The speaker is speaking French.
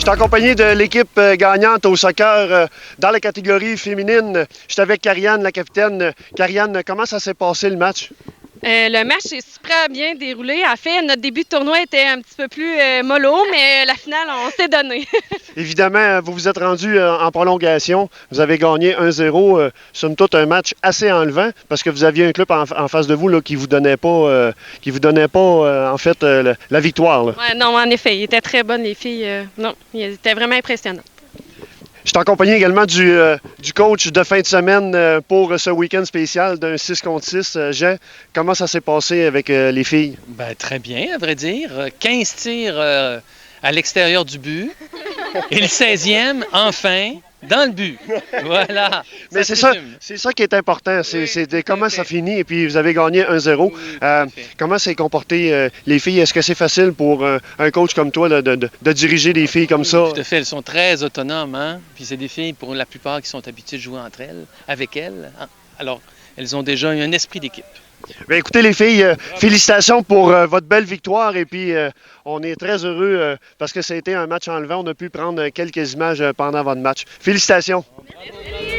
suis accompagné de l'équipe gagnante au soccer dans la catégorie féminine. Je suis avec Karianne, la capitaine. Karianne, comment ça s'est passé le match? Le match s'est super bien déroulé. En fait, notre début de tournoi était un petit peu plus mollo, mais la finale, on s'est donné. Évidemment, vous vous êtes rendu en prolongation. Vous avez gagné 1-0. Somme toute, un match assez enlevant parce que vous aviez un club en face de vous là, qui vous donnait pas, en fait, la victoire. Là. Ouais, non, en effet, ils étaient très bonnes, les filles. Non, ils étaient vraiment impressionnants. Je suis accompagné également du coach de fin de semaine pour ce week-end spécial d'un 6 contre 6. Jean, comment ça s'est passé avec les filles? Ben, très bien, à vrai dire. 15 tirs à l'extérieur du but. Et le 16e, enfin, dans le but. Voilà. Mais c'est ça qui est important. C'est comment ça finit. Et puis, vous avez gagné 1-0. Comment s'est comporté les filles? Est-ce que c'est facile pour un coach comme toi là, de diriger des filles comme ça? Tout à fait. Elles sont très autonomes. Hein? Puis c'est des filles, pour la plupart, qui sont habituées de jouer entre elles, avec elles. Hein? Alors, elles ont déjà un esprit d'équipe. Bien, écoutez, les filles, félicitations pour votre belle victoire. Et puis, on est très heureux parce que ça a été un match enlevant. On a pu prendre quelques images pendant votre match. Félicitations. Merci.